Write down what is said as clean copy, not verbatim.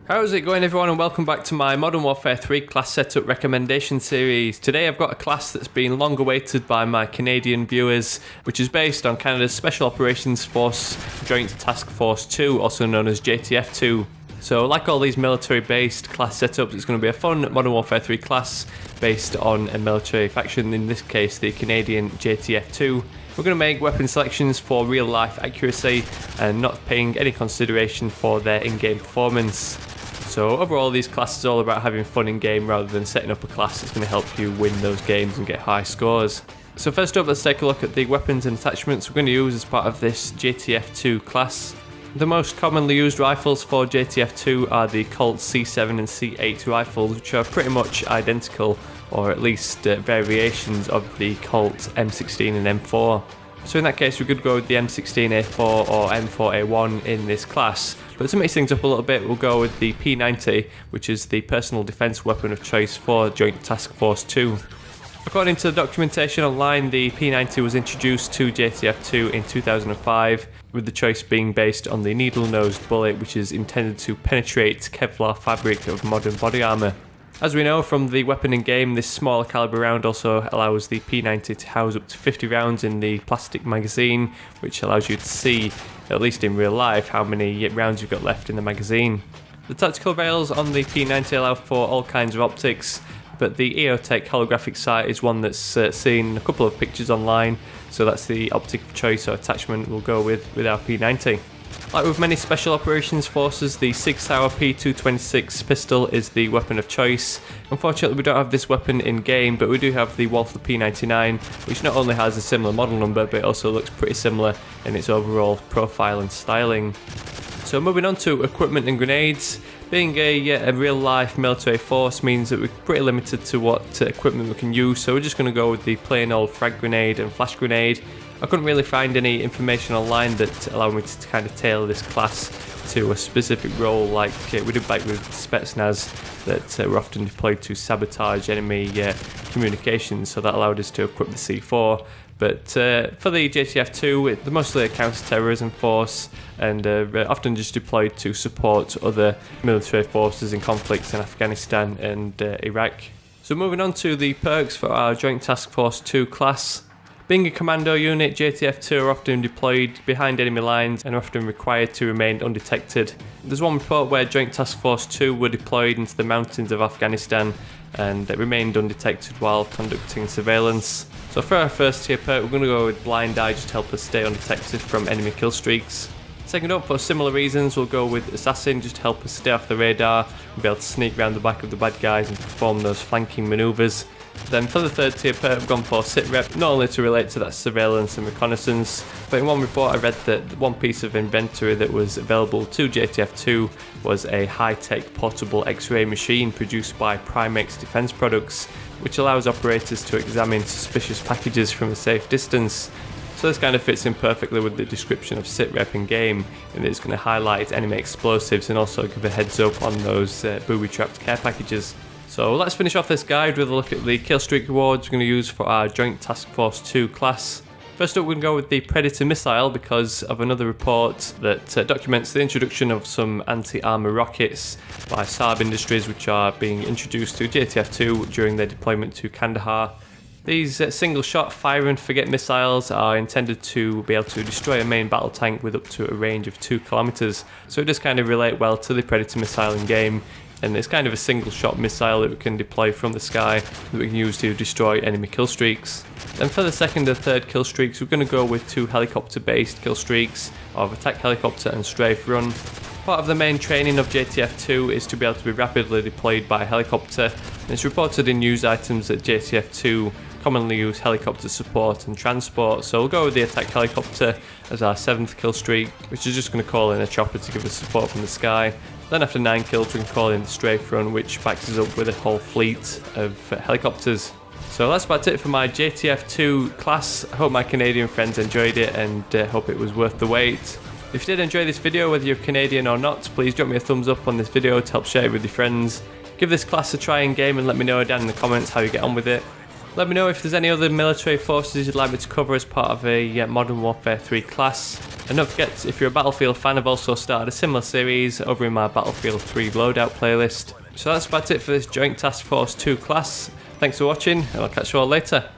How's it going, everyone, and welcome back to my Modern Warfare 3 class setup recommendation series. Today I've got a class that's been long awaited by my Canadian viewers, which is based on Canada's Special Operations Force Joint Task Force 2, also known as JTF2. So like all these military based class setups, it's going to be a fun Modern Warfare 3 class based on a military faction, in this case the Canadian JTF2. We're going to make weapon selections for real life accuracy and not paying any consideration for their in-game performance. So overall, these classes are all about having fun in game rather than setting up a class that's going to help you win those games and get high scores. So first up, let's take a look at the weapons and attachments we're going to use as part of this JTF2 class. The most commonly used rifles for JTF2 are the Colt C7 and C8 rifles, which are pretty much identical, or at least variations of the Colt M16 and M4. So in that case, we could go with the M16A4 or M4A1 in this class. But to mix things up a little bit, we'll go with the P90, which is the personal defence weapon of choice for Joint Task Force 2. According to the documentation online, the P90 was introduced to JTF2 in 2005, with the choice being based on the needle-nosed bullet, which is intended to penetrate Kevlar fabric of modern body armour. As we know from the weapon in game, this smaller caliber round also allows the P90 to house up to 50 rounds in the plastic magazine, which allows you to see, at least in real life, how many rounds you've got left in the magazine. The tactical rails on the P90 allow for all kinds of optics, but the EOTech holographic sight is one that's seen a couple of pictures online, so that's the optic of choice or attachment we'll go with our P90. Like with many special operations forces, the Sig Sauer P226 pistol is the weapon of choice. Unfortunately, we don't have this weapon in game, but we do have the Walther P99, which not only has a similar model number, but it also looks pretty similar in its overall profile and styling. So moving on to equipment and grenades. Being a real-life military force means that we're pretty limited to what equipment we can use, so we're just going to go with the plain old frag grenade and flash grenade. I couldn't really find any information online that allowed me to kind of tailor this class to a specific role like we did back with Spetsnaz, that were often deployed to sabotage enemy communications, so that allowed us to equip the C4. But for the JTF2, they're mostly a counter-terrorism force and often just deployed to support other military forces in conflicts in Afghanistan and Iraq. So moving on to the perks for our Joint Task Force 2 class. Being a commando unit, JTF2 are often deployed behind enemy lines and are often required to remain undetected. There's one report where Joint Task Force 2 were deployed into the mountains of Afghanistan and remained undetected while conducting surveillance. So for our first tier perk, we're going to go with Blind Eye, just to help us stay undetected from enemy killstreaks. Second up, for similar reasons, we'll go with Assassin, just to help us stay off the radar and be able to sneak around the back of the bad guys and perform those flanking manoeuvres. Then for the third tier perk, we've gone for Sitrep, not only to relate to that surveillance and reconnaissance, but in one report I read that one piece of inventory that was available to JTF2 was a high-tech portable X-ray machine produced by Primex Defence Products, which allows operators to examine suspicious packages from a safe distance. So this kind of fits in perfectly with the description of Sitrep in game, and it's going to highlight enemy explosives and also give a heads up on those booby-trapped care packages. So let's finish off this guide with a look at the Killstreak rewards we're going to use for our Joint Task Force 2 class. First up, we're going to go with the Predator missile because of another report that documents the introduction of some anti-armour rockets by Saab Industries, which are being introduced to JTF2 during their deployment to Kandahar. These single-shot fire-and-forget missiles are intended to be able to destroy a main battle tank with up to a range of 2 kilometers, so it does kind of relate well to the Predator missile in game. And it's kind of a single-shot missile that we can deploy from the sky that we can use to destroy enemy killstreaks. Then for the second and third killstreaks, we're going to go with 2 helicopter-based killstreaks of attack helicopter and strafe run. Part of the main training of JTF2 is to be able to be rapidly deployed by a helicopter, and it's reported in news items that JTF2 commonly use helicopter support and transport, so we'll go with the attack helicopter as our 7th killstreak, which is just going to call in a chopper to give us support from the sky. Then after 9 kills we can call in the strafe run, which backs us up with a whole fleet of helicopters. So that's about it for my JTF2 class. I hope my Canadian friends enjoyed it and hope it was worth the wait. If you did enjoy this video, whether you're Canadian or not, please drop me a thumbs up on this video to help share it with your friends. Give this class a try in game and let me know down in the comments how you get on with it. Let me know if there's any other military forces you'd like me to cover as part of a Modern Warfare 3 class. And don't forget, if you're a Battlefield fan, I've also started a similar series over in my Battlefield 3 loadout playlist. So that's about it for this Joint Task Force 2 class. Thanks for watching, and I'll catch you all later.